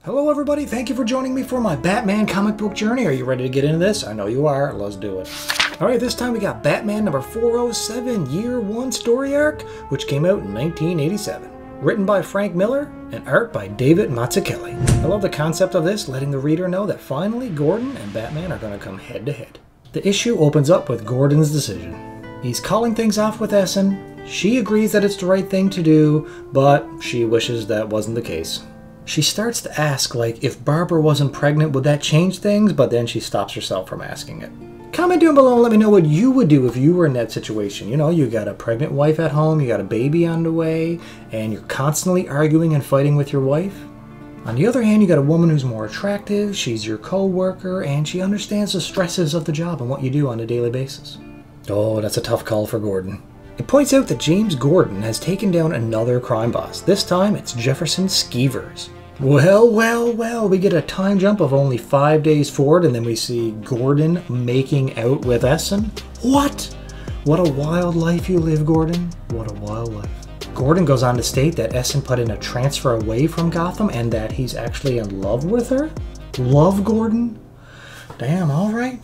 Hello everybody, thank you for joining me for my Batman comic book journey. Are you ready to get into this? I know you are, let's do it. Alright, this time we got Batman number 407, Year 1 story arc, which came out in 1987. Written by Frank Miller and art by David Mazzucchelli. I love the concept of this, letting the reader know that finally Gordon and Batman are going to come head to head. The issue opens up with Gordon's decision. He's calling things off with Essen. She agrees that it's the right thing to do, but she wishes that wasn't the case. She starts to ask, like, if Barbara wasn't pregnant, would that change things? But then she stops herself from asking it. Comment down below and let me know what you would do if you were in that situation. You know, you got a pregnant wife at home, you got a baby on the way, and you're constantly arguing and fighting with your wife. On the other hand, you got a woman who's more attractive, she's your co-worker, and she understands the stresses of the job and what you do on a daily basis. Oh, that's a tough call for Gordon. It points out that James Gordon has taken down another crime boss. This time, it's Jefferson Skeevers. Well, we get a time jump of only 5 days forward, and then we see Gordon making out with Essen. What? What a wild life you live, Gordon. What a wild life. Gordon goes on to state that Essen put in a transfer away from Gotham and that he's actually in love with her? Love Gordon? Damn, alright.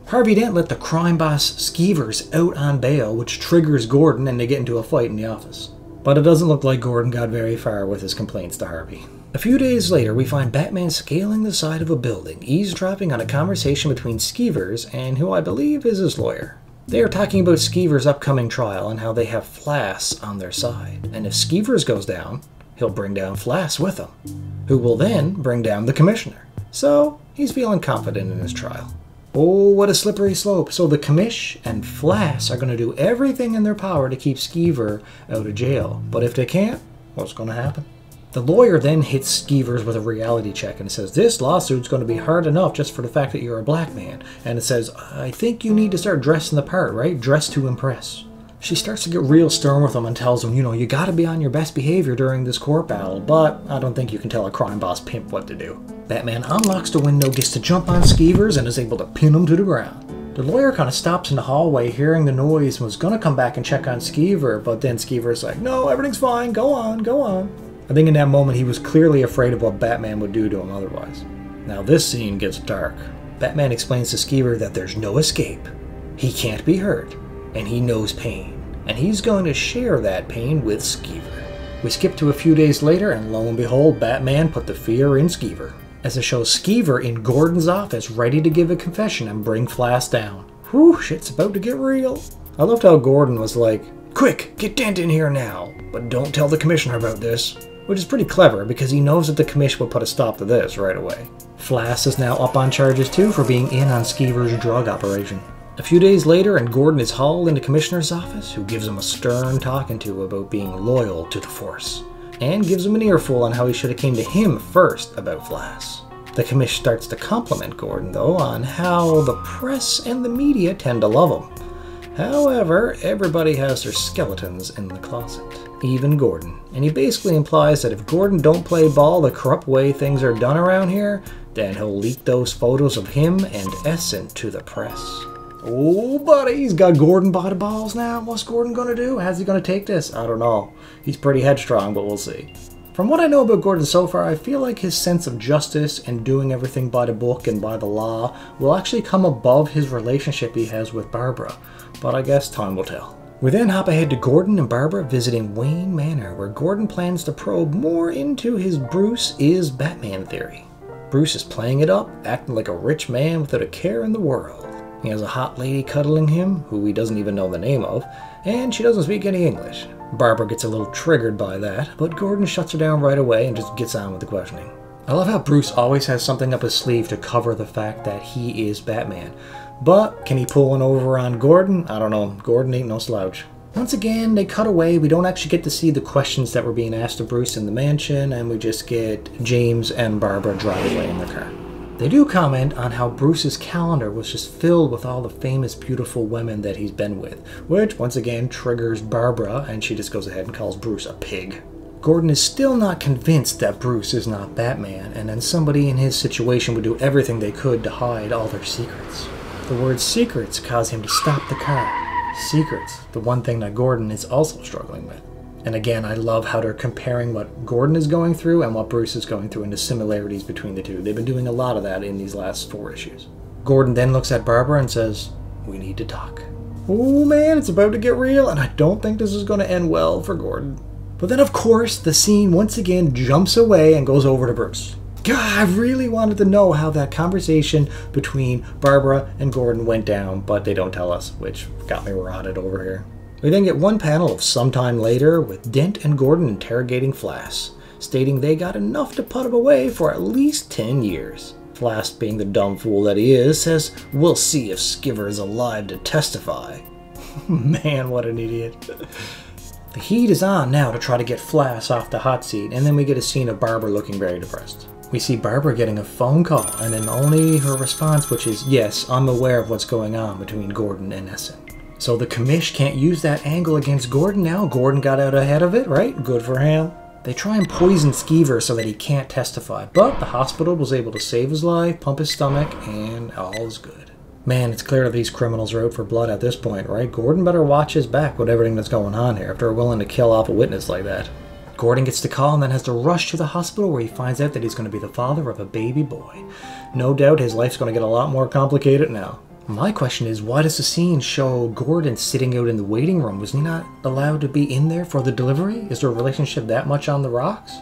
Harvey Dent let the crime boss Skeevers out on bail, which triggers Gordon and they get into a fight in the office. But it doesn't look like Gordon got very far with his complaints to Harvey. A few days later, we find Batman scaling the side of a building, eavesdropping on a conversation between Skeevers and who I believe is his lawyer. They are talking about Skeevers' upcoming trial and how they have Flass on their side. And if Skeevers goes down, he'll bring down Flass with him, who will then bring down the commissioner. So, he's feeling confident in his trial. Oh, what a slippery slope. So the commish and Flass are going to do everything in their power to keep Skeever out of jail. But if they can't, what's going to happen? The lawyer then hits Skeevers with a reality check and says, this lawsuit's going to be hard enough just for the fact that you're a black man. And it says, I think you need to start dressing the part, right? Dress to impress. She starts to get real stern with him and tells him, you know, you gotta be on your best behavior during this court battle, but I don't think you can tell a crime boss pimp what to do. Batman unlocks the window, gets to jump on Skeevers, and is able to pin him to the ground. The lawyer kind of stops in the hallway hearing the noise and was gonna come back and check on Skeever, but then Skeever's like, no, everything's fine, go on. I think in that moment he was clearly afraid of what Batman would do to him otherwise. Now this scene gets dark. Batman explains to Skeever that there's no escape. He can't be hurt, and he knows pain. And he's going to share that pain with Skeever. We skip to a few days later, and lo and behold, Batman put the fear in Skeever, as it shows Skeever in Gordon's office ready to give a confession and bring Flass down. Whew, shit's about to get real. I loved how Gordon was like, quick, get Dent in here now, but don't tell the commissioner about this. Which is pretty clever, because he knows that the commission will put a stop to this right away. Flass is now up on charges too for being in on Skeever's drug operation. A few days later, and Gordon is hauled into Commissioner's office, who gives him a stern talking to about being loyal to the Force, and gives him an earful on how he should have came to him first about Flass. The commish starts to compliment Gordon, though, on how the press and the media tend to love him. However, everybody has their skeletons in the closet, even Gordon, and he basically implies that if Gordon don't play ball the corrupt way things are done around here, then he'll leak those photos of him and Essen to the press. Oh, buddy, he's got Gordon by the balls now. What's Gordon going to do? How's he going to take this? I don't know. He's pretty headstrong, but we'll see. From what I know about Gordon so far, I feel like his sense of justice and doing everything by the book and by the law will actually come above his relationship he has with Barbara. But I guess time will tell. We then hop ahead to Gordon and Barbara visiting Wayne Manor, where Gordon plans to probe more into his Bruce is Batman theory. Bruce is playing it up, acting like a rich man without a care in the world. He has a hot lady cuddling him, who he doesn't even know the name of, and she doesn't speak any English. Barbara gets a little triggered by that, but Gordon shuts her down right away and just gets on with the questioning. I love how Bruce always has something up his sleeve to cover the fact that he is Batman. But can he pull one over on Gordon? I don't know. Gordon ain't no slouch. Once again, they cut away. We don't actually get to see the questions that were being asked of Bruce in the mansion, and we just get James and Barbara drive away in their car. They do comment on how Bruce's calendar was just filled with all the famous, beautiful women that he's been with, which once again triggers Barbara, and she just goes ahead and calls Bruce a pig. Gordon is still not convinced that Bruce is not Batman, and then somebody in his situation would do everything they could to hide all their secrets. The word secrets cause him to stop the car. Secrets, the one thing that Gordon is also struggling with. And again, I love how they're comparing what Gordon is going through and what Bruce is going through and the similarities between the two. They've been doing a lot of that in these last 4 issues. Gordon then looks at Barbara and says, "We need to talk." Oh man, it's about to get real, and I don't think this is going to end well for Gordon. But then, of course, the scene once again jumps away and goes over to Bruce. God, I really wanted to know how that conversation between Barbara and Gordon went down, but they don't tell us, which got me rotted over here. We then get one panel of sometime later with Dent and Gordon interrogating Flass, stating they got enough to put him away for at least 10 years. Flass, being the dumb fool that he is, says, "We'll see if Skiver is alive to testify." Man, what an idiot. The heat is on now to try to get Flass off the hot seat, and then we get a scene of Barbara looking very depressed. We see Barbara getting a phone call, and then only her response, which is, "Yes, I'm aware of what's going on between Gordon and Essen." So the commish can't use that angle against Gordon now. Gordon got out ahead of it, right? Good for him. They try and poison Skeever so that he can't testify, but the hospital was able to save his life, pump his stomach, and all is good. Man, it's clear that these criminals are out for blood at this point, right? Gordon better watch his back with everything that's going on here if they're willing to kill off a witness like that. Gordon gets the call and then has to rush to the hospital where he finds out that he's going to be the father of a baby boy. No doubt his life's going to get a lot more complicated now. My question is, why does the scene show Gordon sitting out in the waiting room? Was he not allowed to be in there for the delivery? Is their relationship that much on the rocks?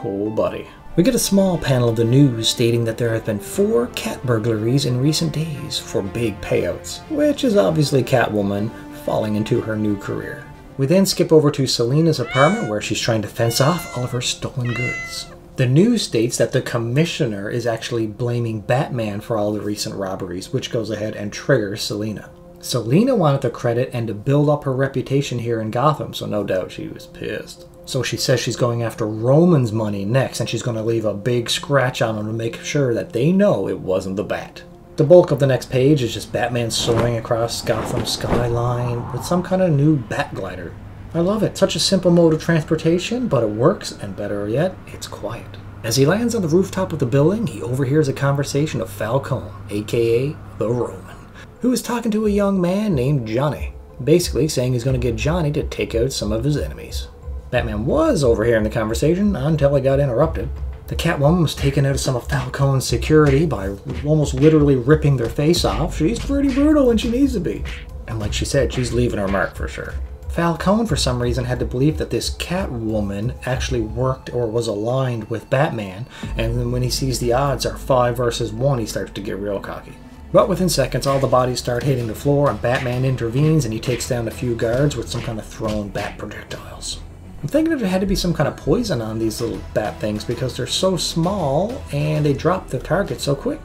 Oh, buddy. We get a small panel of the news stating that there have been 4 cat burglaries in recent days for big payouts, which is obviously Catwoman falling into her new career. We then skip over to Selina's apartment where she's trying to fence off all of her stolen goods. The news states that the commissioner is actually blaming Batman for all the recent robberies, which goes ahead and triggers Selina. Selina wanted the credit and to build up her reputation here in Gotham, so no doubt she was pissed. So she says she's going after Roman's money next, and she's going to leave a big scratch on them to make sure that they know it wasn't the Bat. The bulk of the next page is just Batman soaring across Gotham's skyline with some kind of new bat glider. I love it. Such a simple mode of transportation, but it works, and better yet, it's quiet. As he lands on the rooftop of the building, he overhears a conversation of Falcone, aka the Roman, who is talking to a young man named Johnny, basically saying he's going to get Johnny to take out some of his enemies. Batman was overhearing the conversation until it got interrupted. The Catwoman was taken out of some of Falcone's security by almost literally ripping their face off. She's pretty brutal when she needs to be. And like she said, she's leaving her mark for sure. Falcone, for some reason, had to believe that this Catwoman actually worked or was aligned with Batman, and then when he sees the odds are 5 versus 1, he starts to get real cocky. But within seconds, all the bodies start hitting the floor, and Batman intervenes, and he takes down a few guards with some kind of thrown bat projectiles. I'm thinking that there had to be some kind of poison on these little bat things because they're so small, and they drop the target so quick.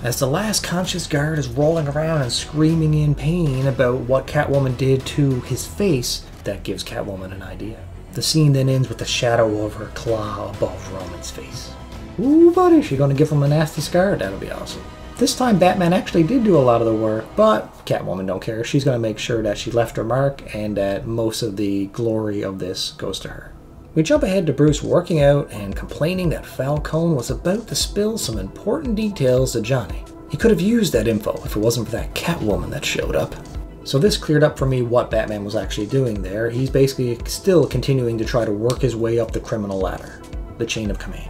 As the last conscious guard is rolling around and screaming in pain about what Catwoman did to his face, that gives Catwoman an idea. The scene then ends with the shadow of her claw above Roman's face. Ooh, buddy, she's gonna give him a nasty scar. That'll be awesome. This time Batman actually did do a lot of the work, but Catwoman don't care. She's gonna make sure that she left her mark and that most of the glory of this goes to her. We jump ahead to Bruce working out and complaining that Falcone was about to spill some important details to Johnny. He could have used that info if it wasn't for that Catwoman that showed up. So this cleared up for me what Batman was actually doing there. He's basically still continuing to try to work his way up the criminal ladder, the chain of command.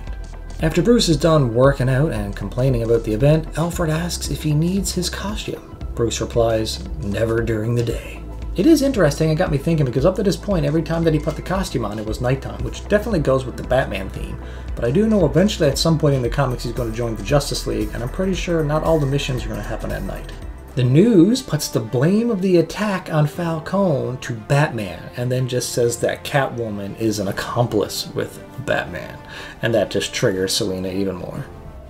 After Bruce is done working out and complaining about the event, Alfred asks if he needs his costume. Bruce replies, "Never during the day." It is interesting, it got me thinking, because up to this point, every time that he put the costume on, it was nighttime, which definitely goes with the Batman theme. But I do know eventually at some point in the comics he's going to join the Justice League, and I'm pretty sure not all the missions are going to happen at night. The news puts the blame of the attack on Falcone to Batman, and then just says that Catwoman is an accomplice with Batman, and that just triggers Selina even more.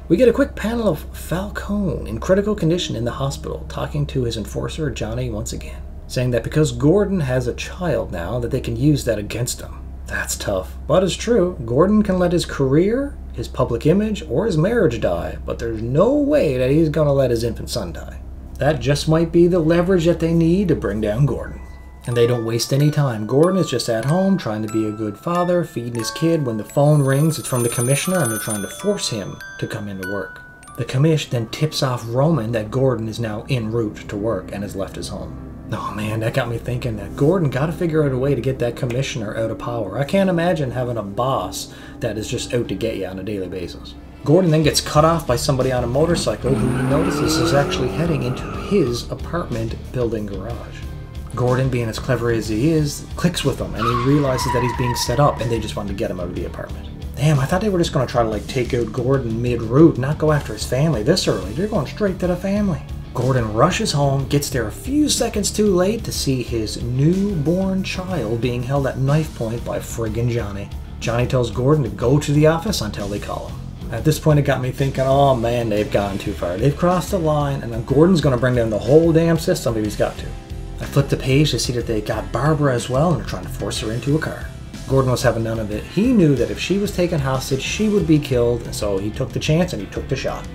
We get a quick panel of Falcone in critical condition in the hospital, talking to his enforcer Johnny once again, saying that because Gordon has a child now, that they can use that against him. That's tough, but it's true. Gordon can let his career, his public image, or his marriage die, but there's no way that he's gonna let his infant son die. That just might be the leverage that they need to bring down Gordon. And they don't waste any time. Gordon is just at home trying to be a good father, feeding his kid. When the phone rings, it's from the commissioner, and they're trying to force him to come into work. The commish then tips off Roman that Gordon is now en route to work and has left his home. Oh man, that got me thinking that Gordon got to figure out a way to get that commissioner out of power. I can't imagine having a boss that is just out to get you on a daily basis. Gordon then gets cut off by somebody on a motorcycle who he notices is actually heading into his apartment building garage. Gordon, being as clever as he is, clicks with him and he realizes that he's being set up and they just wanted to get him out of the apartment. Damn, I thought they were just going to try to like take out Gordon mid-route, not go after his family this early. They're going straight to the family. Gordon rushes home, gets there a few seconds too late to see his newborn child being held at knife point by friggin' Johnny. Johnny tells Gordon to go to the office until they call him. At this point it got me thinking, oh man, they've gone too far. They've crossed the line and then Gordon's going to bring down the whole damn system if he's got to. I flipped the page to see that they got Barbara as well and they're trying to force her into a car. Gordon was having none of it. He knew that if she was taken hostage, she would be killed, and so he took the chance and he took the shot.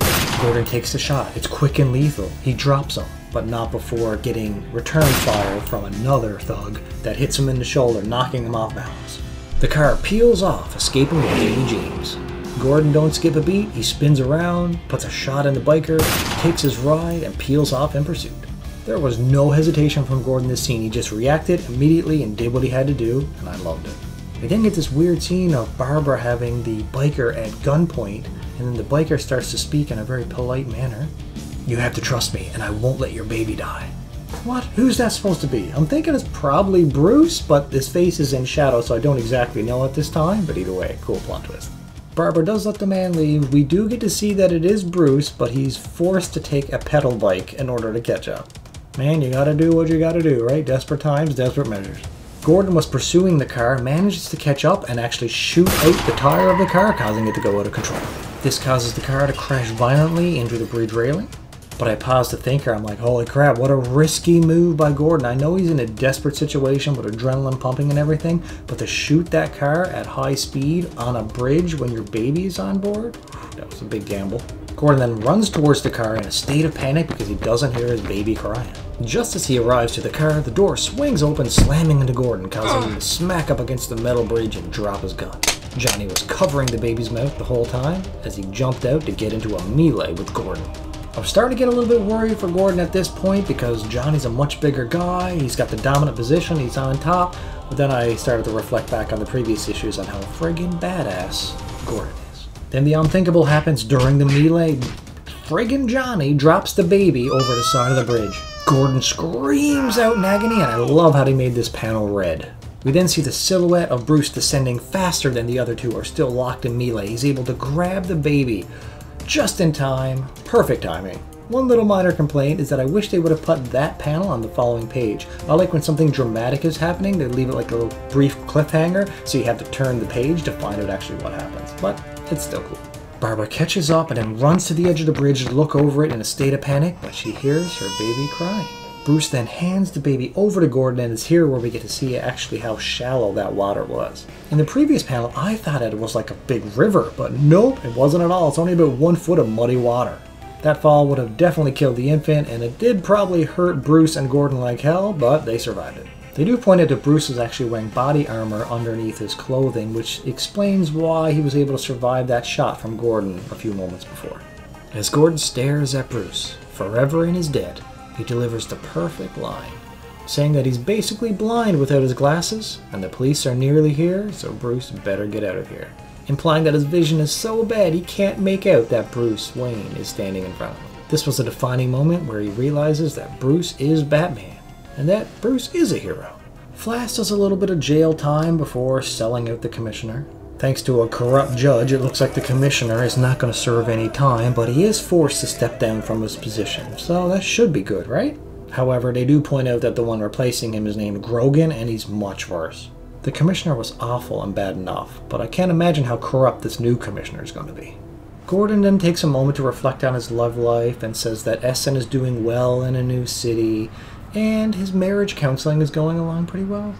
Gordon takes the shot. It's quick and lethal. He drops him, but not before getting return fire from another thug that hits him in the shoulder, knocking him off balance. The car peels off, escaping with Baby James. Gordon don't skip a beat. He spins around, puts a shot in the biker, takes his ride, and peels off in pursuit. There was no hesitation from Gordon this scene. He just reacted immediately and did what he had to do, and I loved it. We then get this weird scene of Barbara having the biker at gunpoint, and then the biker starts to speak in a very polite manner. You have to trust me, and I won't let your baby die. What? Who's that supposed to be? I'm thinking it's probably Bruce, but his face is in shadow, so I don't exactly know at this time, but either way, cool plot twist. Barbara does let the man leave. We do get to see that it is Bruce, but he's forced to take a pedal bike in order to catch up. Man, you gotta do what you gotta do, right? Desperate times, desperate measures. Gordon was pursuing the car, manages to catch up and actually shoot out the tire of the car, causing it to go out of control. This causes the car to crash violently into the bridge railing. But I paused to think here, I'm like, holy crap, what a risky move by Gordon. I know he's in a desperate situation with adrenaline pumping and everything, but to shoot that car at high speed on a bridge when your baby's on board, that was a big gamble. Gordon then runs towards the car in a state of panic because he doesn't hear his baby crying. Just as he arrives to the car, the door swings open, slamming into Gordon, causing him to smack up against the metal bridge and drop his gun. Johnny was covering the baby's mouth the whole time as he jumped out to get into a melee with Gordon. I was starting to get a little bit worried for Gordon at this point because Johnny's a much bigger guy, he's got the dominant position, he's on top, but then I started to reflect back on the previous issues on how friggin' badass Gordon is. Then the unthinkable happens during the melee. Friggin' Johnny drops the baby over the side of the bridge. Gordon screams out in agony, and I love how they made this panel red. We then see the silhouette of Bruce descending faster than the other two are still locked in melee. He's able to grab the baby just in time. Perfect timing. One little minor complaint is that I wish they would have put that panel on the following page. I like when something dramatic is happening, they leave it like a little brief cliffhanger, so you have to turn the page to find out actually what happens. But it's still cool. Barbara catches up and then runs to the edge of the bridge to look over it in a state of panic, but she hears her baby crying. Bruce then hands the baby over to Gordon, and it's here where we get to see actually how shallow that water was. In the previous panel, I thought it was like a big river, but nope, it wasn't at all. It's only about 1 foot of muddy water. That fall would have definitely killed the infant, and it did probably hurt Bruce and Gordon like hell, but they survived it. They do point out that Bruce was actually wearing body armor underneath his clothing, which explains why he was able to survive that shot from Gordon a few moments before. As Gordon stares at Bruce, forever in his debt, he delivers the perfect line, saying that he's basically blind without his glasses, and the police are nearly here, so Bruce better get out of here. Implying that his vision is so bad he can't make out that Bruce Wayne is standing in front of him. This was a defining moment where he realizes that Bruce is Batman, and that Bruce is a hero. Flash does a little bit of jail time before selling out the commissioner. Thanks to a corrupt judge, it looks like the commissioner is not going to serve any time, but he is forced to step down from his position, so that should be good, right? However, they do point out that the one replacing him is named Grogan, and he's much worse. The commissioner was awful and bad enough, but I can't imagine how corrupt this new commissioner is going to be. Gordon then takes a moment to reflect on his love life and says that Essen is doing well in a new city, and his marriage counseling is going along pretty well.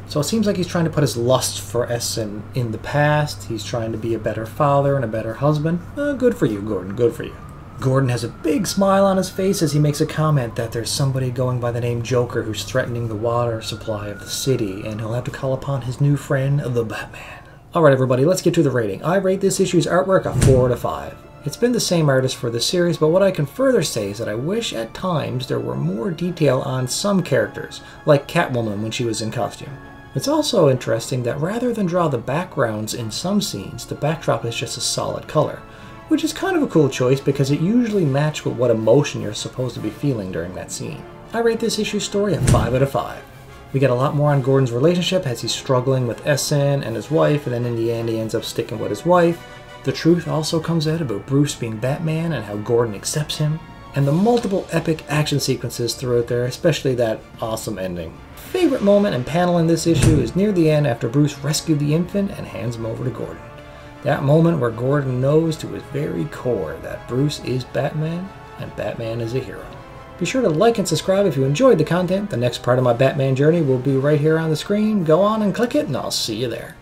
So it seems like he's trying to put his lust for Essen in the past. He's trying to be a better father and a better husband. Good for you, Gordon. Good for you. Gordon has a big smile on his face as he makes a comment that there's somebody going by the name Joker who's threatening the water supply of the city, and he'll have to call upon his new friend, the Batman. Alright everybody, let's get to the rating. I rate this issue's artwork a 4 out of 5. It's been the same artist for the series, but what I can further say is that I wish at times there were more detail on some characters, like Catwoman when she was in costume. It's also interesting that rather than draw the backgrounds in some scenes, the backdrop is just a solid color, which is kind of a cool choice because it usually matches with what emotion you're supposed to be feeling during that scene. I rate this issue story a 5 out of 5. We get a lot more on Gordon's relationship as he's struggling with Essen and his wife, and then in the end he ends up sticking with his wife. The truth also comes out about Bruce being Batman and how Gordon accepts him, and the multiple epic action sequences throughout there, especially that awesome ending. Favorite moment and panel in this issue is near the end after Bruce rescued the infant and hands him over to Gordon. That moment where Gordon knows to his very core that Bruce is Batman and Batman is a hero. Be sure to like and subscribe if you enjoyed the content. The next part of my Batman journey will be right here on the screen. Go on and click it and I'll see you there.